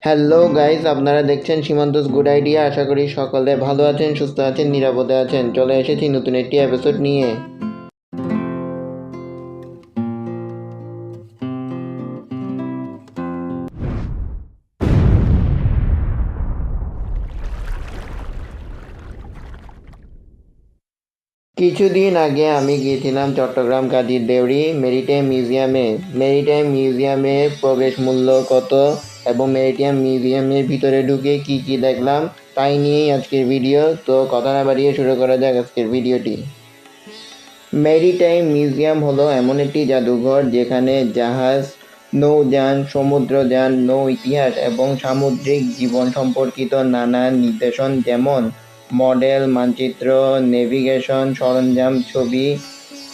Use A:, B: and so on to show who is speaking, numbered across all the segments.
A: Hello guys, আপনারা দেখছেন সীমান্তস good idea. আশা করি সকলে ভালো আছেন, সুস্থ আছেন, নিরাপদে আছেন। চলে এসেছি নতুন একটি এপিসোড নিয়ে। কিছুদিন আগে আমি গিয়েছিলাম চট্টগ্রাম কাজীর দেউরি মেরিটাইম মিউজিয়ামে। মেরিটাইম মিউজিয়ামের প্রবেশ মূল্য কত এবং মেরিটাইম মিউজিয়ামের ভিতরে ঢুকে কি দেখলাম তাই নিয়েই আজকের ভিডিও। তো কথা না বাড়িয়ে শুরু করা যাক আজকের ভিডিওটি। মেরিটাইম মিউজিয়াম হলো এমন একটি জাদুঘর যেখানে জাহাজ, নৌযান, সমুদ্রযান, নৌ ইতিহাস এবং সামুদ্রিক জীবন সম্পর্কিত নানা নিদর্শন যেমন মডেল, মানচিত্র, নেভিগেশন সরঞ্জাম, ছবি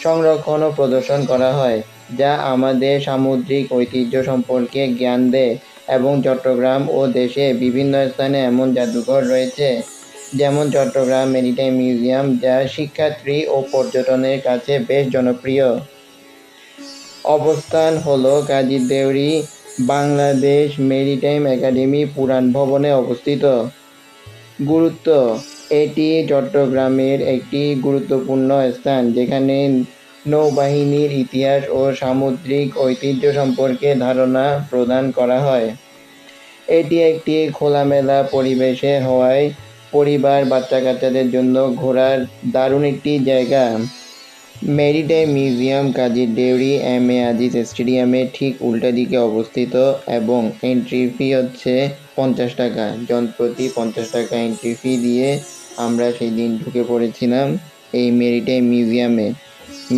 A: সংরক্ষণ ও প্রদর্শন করা হয়, যা আমাদের সামুদ্রিক ঐতিহ্য সম্পর্কে জ্ঞান দেয়। এবং চট্টগ্রাম ও দেশে বিভিন্ন স্থানে এমন জাদুঘর রয়েছে, যেমন চট্টগ্রাম মেরিটাইম মিউজিয়াম, যা শিক্ষার্থী ও পর্যটনের কাছে বেশ জনপ্রিয়। অবস্থান হলো কাজীর দেউরি, বাংলাদেশ মেরিটাইম একাডেমি পুরাণ ভবনে অবস্থিত। গুরুত্ব: এটি চট্টগ্রামের একটি গুরুত্বপূর্ণ স্থান যেখানে নৌবাহিনীর ইতিহাস ও সামুদ্রিক ঐতিহ্য সম্পর্কে ধারণা প্রদান করা হয়। এটি একটি খোলামেলা পরিবেশে হওয়ায় পরিবার, বাচ্চা কাচ্চাদের জন্য ঘোরার দারুণ একটি জায়গা। মেরিটাইম মিউজিয়াম কাজীর দেউরি এম.এ. আজিজ স্টেডিয়ামের ঠিক উল্টা দিকে অবস্থিত এবং এন্ট্রি ফি হচ্ছে 50 টাকা। জনপ্রতি 50 টাকা এন্ট্রি ফি দিয়ে আমরা সেই দিন ঢুকে পড়েছিলাম এই মেরিটাইম মিউজিয়ামে।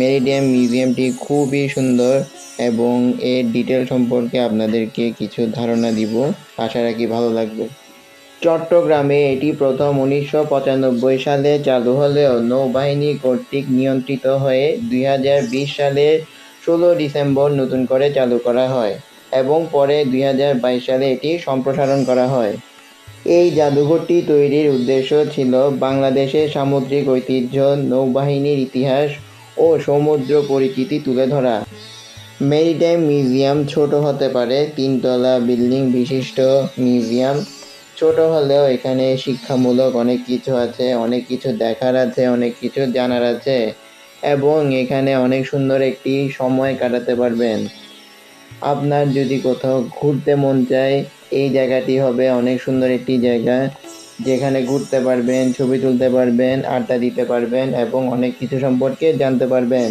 A: মেরিটাইম মিউজিয়ামটি খুবই সুন্দর এবং এর ডিটেল সম্পর্কে আপনাদেরকে কিছু ধারণা দিব, আশা রাখি ভালো লাগবে। চট্টগ্রামে এটি প্রথম 1995 সালে চালু হলেও নৌবাহিনী কর্তৃক নিয়ন্ত্রিত হয়ে 2020 সালের 16 ডিসেম্বর নতুন করে চালু করা হয় এবং পরে 2022 সালে এটি সম্প্রসারণ করা হয়। এই জাদুঘরটি তৈরির উদ্দেশ্য ছিল বাংলাদেশের সামুদ্রিক ঐতিহ্য, নৌবাহিনীর ইতিহাস ও সমুদ্র পরিচিতি তুলে ধরা। মেরিটাইম মিউজিয়াম ছোট হতে পারে, 3 তলা বিল্ডিং বিশিষ্ট মিউজিয়াম। ছোট হলেও এখানে শিক্ষামূলক অনেক কিছু আছে, অনেক কিছু দেখার আছে, অনেক কিছু জানার আছে এবং এখানে অনেক সুন্দর একটি সময় কাটাতে পারবেন। আপনার যদি কোথাও ঘুরতে মন চায়, এই জায়গাটি হবে অনেক সুন্দর একটি জায়গা যেখানে ঘুরতে পারবেন, ছবি তুলতে পারবেন, আড্ডা দিতে পারবেন এবং অনেক কিছু সম্পর্কে জানতে পারবেন।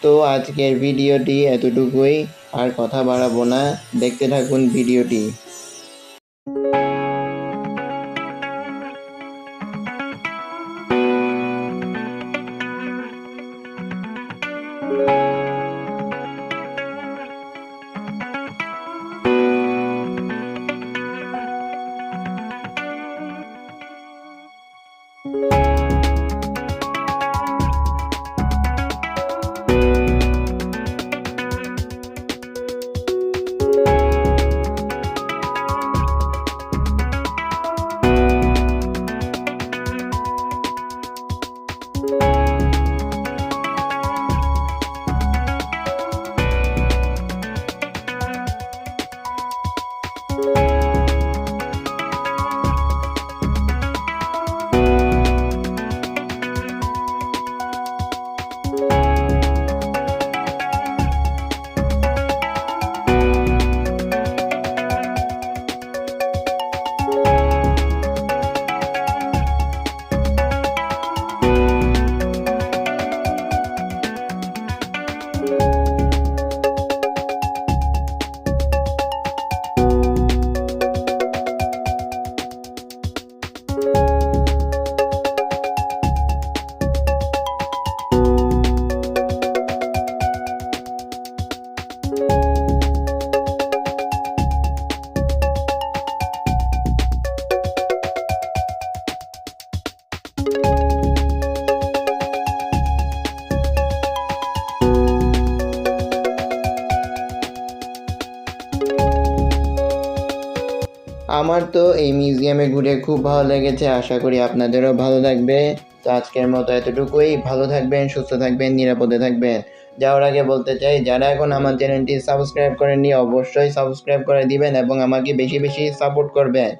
A: তো আজকের ভিডিওটি এতটুকুই, আর কথা বাড়াবো না, দেখতে থাকুন ভিডিওটি। আমার তো এই মিউজিয়ামে ঘুরে খুব ভালো লেগেছে, আশা করি আপনাদেরও ভালো লাগবে। তো আজকের মতো এতটুকুই। ভালো থাকবেন, সুস্থ থাকবেন, নিরাপদে থাকবেন। যাওয়ার আগে বলতে চাই, যারা এখন আমার চ্যানেলটি সাবস্ক্রাইব করেননি অবশ্যই সাবস্ক্রাইব করে দিবেন এবং আমাকে বেশি বেশি সাপোর্ট করবেন।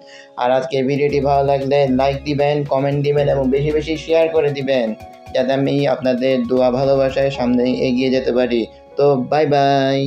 A: আর আজকের ভিডিওটি ভালো লাগলে লাইক দিবেন, কমেন্ট দিবেন এবং বেশি বেশি শেয়ার করে দিবেন, যাতে আমি আপনাদের দোয়া ভালোবাসায় সামনে এগিয়ে যেতে পারি। তো বাই বাই।